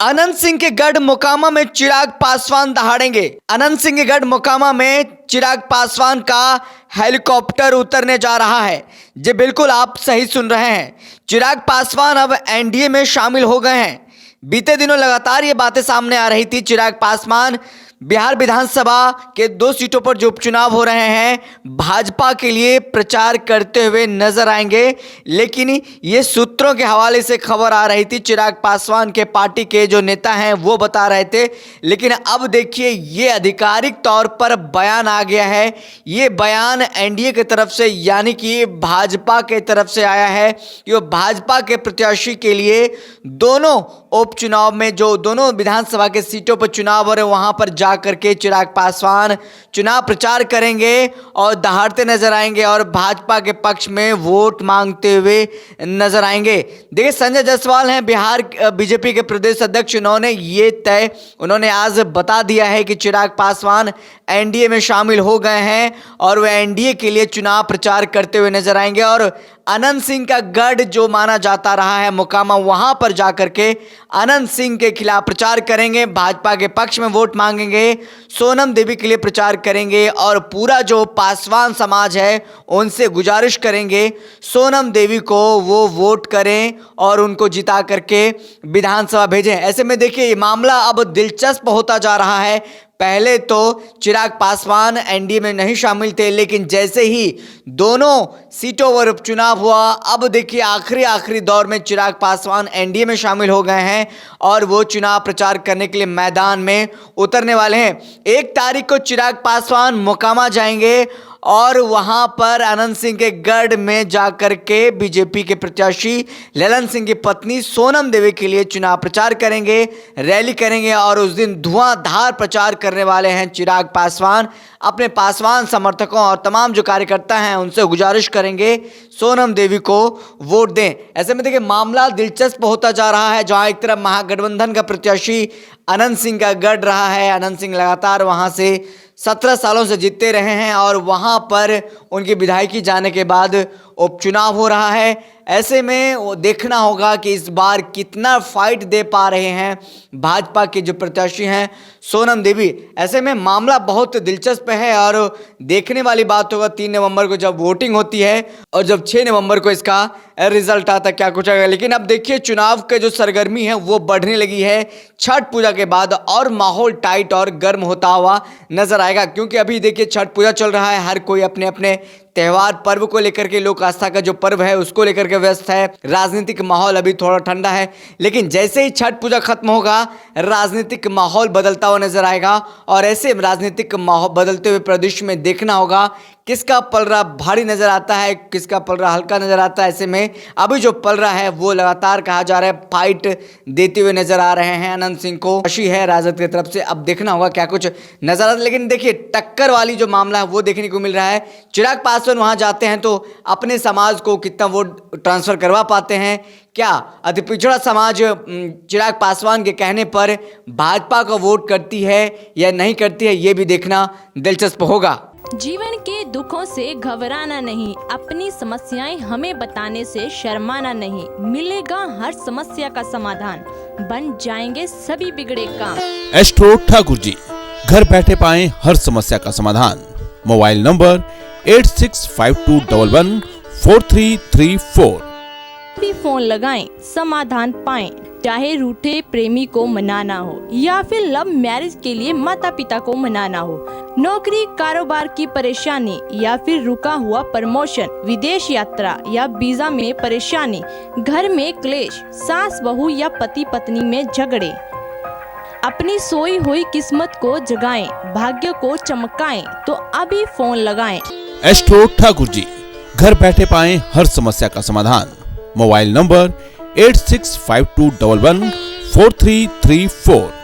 अनंत सिंह के गढ़ मोकामा में चिराग पासवान दहाड़ेंगे। अनंत सिंह के गढ़ मोकामा में चिराग पासवान का हेलीकॉप्टर उतरने जा रहा है। जी बिल्कुल, आप सही सुन रहे हैं। चिराग पासवान अब एनडीए में शामिल हो गए हैं। बीते दिनों लगातार ये बातें सामने आ रही थी। चिराग पासवान बिहार विधानसभा के 2 सीटों पर जो उपचुनाव हो रहे हैं, भाजपा के लिए प्रचार करते हुए नजर आएंगे। लेकिन ये सूत्रों के हवाले से खबर आ रही थी, चिराग पासवान के पार्टी के जो नेता हैं वो बता रहे थे। लेकिन अब देखिए, ये आधिकारिक तौर पर बयान आ गया है। ये बयान एनडीए की तरफ से, यानी कि भाजपा के तरफ से आया है कि वो भाजपा के प्रत्याशी के लिए दोनों उपचुनाव में, जो दोनों विधानसभा के सीटों पर चुनाव हो रहे हैं, वहां पर जाकर के चिराग पासवान चुनाव प्रचार करेंगे और दहाड़ते नजर आएंगे और भाजपा के पक्ष में वोट मांगते हुए नजर आएंगे। देखिए, संजय जायसवाल हैं बिहार बीजेपी के प्रदेश अध्यक्ष। उन्होंने आज बता दिया है कि चिराग पासवान एनडीए में शामिल हो गए हैं और वे एनडीए के लिए चुनाव प्रचार करते हुए नजर आएंगे। और अनंत सिंह का गढ़ जो माना जाता रहा है मोकामा, वहां पर जाकर के अनंत सिंह के खिलाफ प्रचार करेंगे, भाजपा के पक्ष में वोट मांगेंगे, सोनम देवी के लिए प्रचार करेंगे और पूरा जो पासवान समाज है उनसे गुजारिश करेंगे सोनम देवी को वो वोट करें और उनको जिता करके विधानसभा भेजें। ऐसे में देखिए, ये मामला अब दिलचस्प होता जा रहा है। पहले तो चिराग पासवान एनडीए में नहीं शामिल थे, लेकिन जैसे ही दोनों सीटों पर उपचुनाव हुआ, अब देखिए आखिरी दौर में चिराग पासवान एनडीए में शामिल हो गए हैं और वो चुनाव प्रचार करने के लिए मैदान में उतरने वाले हैं। 1 तारीख को चिराग पासवान मोकामा जाएंगे और वहां पर अनंत सिंह के गढ़ में जाकर के बीजेपी के प्रत्याशी ललन सिंह की पत्नी सोनम देवी के लिए चुनाव प्रचार करेंगे, रैली करेंगे और उस दिन धुआंधार प्रचार करने वाले हैं चिराग पासवान। अपने पासवान समर्थकों और तमाम जो कार्यकर्ता हैं उनसे गुजारिश करेंगे सोनम देवी को वोट दें। ऐसे में देखिए, मामला दिलचस्प होता जा रहा है। जहां एक तरफ महागठबंधन का प्रत्याशी अनंत सिंह का गढ़ रहा है, अनंत सिंह लगातार वहां से 17 सालों से जीतते रहे हैं और वहां पर उनकी विधायकी जाने के बाद उपचुनाव हो रहा है। ऐसे में वो देखना होगा कि इस बार कितना फाइट दे पा रहे हैं भाजपा के जो प्रत्याशी हैं सोनम देवी। ऐसे में मामला बहुत दिलचस्प है और देखने वाली बात होगा 3 नवंबर को जब वोटिंग होती है और जब 6 नवंबर को इसका रिजल्ट आता, क्या कुछ आएगा। लेकिन अब देखिए, चुनाव के जो सरगर्मी है वो बढ़ने लगी है छठ पूजा के बाद और माहौल टाइट और गर्म होता हुआ नजर आएगा। क्योंकि अभी देखिए, छठ पूजा चल रहा है, हर कोई अपने अपने त्योहार पर्व को लेकर के, लोक आस्था का जो पर्व है उसको लेकर के व्यस्त है। राजनीतिक माहौल अभी थोड़ा ठंडा है, लेकिन जैसे ही छठ पूजा खत्म होगा, राजनीतिक माहौल बदलता हुआ नजर आएगा और ऐसे राजनीतिक माहौल बदलते हुए प्रदेश में देखना होगा किसका पलड़ा भारी नजर आता है, किसका पलड़ा हल्का नजर आता है। ऐसे में अभी जो पल रहा है वो लगातार कहा जा रहा है फाइट देते हुए नजर आ रहे हैं अनंत सिंह को, खुशी है राजद की तरफ से। अब देखना होगा क्या कुछ नजर आता है। लेकिन देखिए, टक्कर वाली जो मामला है वो देखने को मिल रहा है। चिराग पासवान वहां जाते हैं तो अपने समाज को कितना वोट ट्रांसफर करवा पाते हैं, क्या अति पिछड़ा समाज चिराग पासवान के कहने पर भाजपा को वोट करती है या नहीं करती है, ये भी देखना दिलचस्प होगा। जीवन के दुखों से घबराना नहीं, अपनी समस्याएं हमें बताने से शर्माना नहीं। मिलेगा हर समस्या का समाधान, बन जाएंगे सभी बिगड़े काम। एस्ट्रो ठाकुर जी, घर बैठे पाएं हर समस्या का समाधान। Mobile number 8652114334। भी फोन लगाएं, समाधान पाएं। चाहे रूठे प्रेमी को मनाना हो या फिर लव मैरिज के लिए माता पिता को मनाना हो, नौकरी कारोबार की परेशानी या फिर रुका हुआ प्रमोशन, विदेश यात्रा या वीजा में परेशानी, घर में क्लेश, सास बहू या पति पत्नी में झगड़े, अपनी सोई हुई किस्मत को जगाएं, भाग्य को चमकाएं, तो अभी फोन लगाएं। एस्ट्रो ठाकुर जी, घर बैठे पाएं हर समस्या का समाधान। Mobile number 8652114334।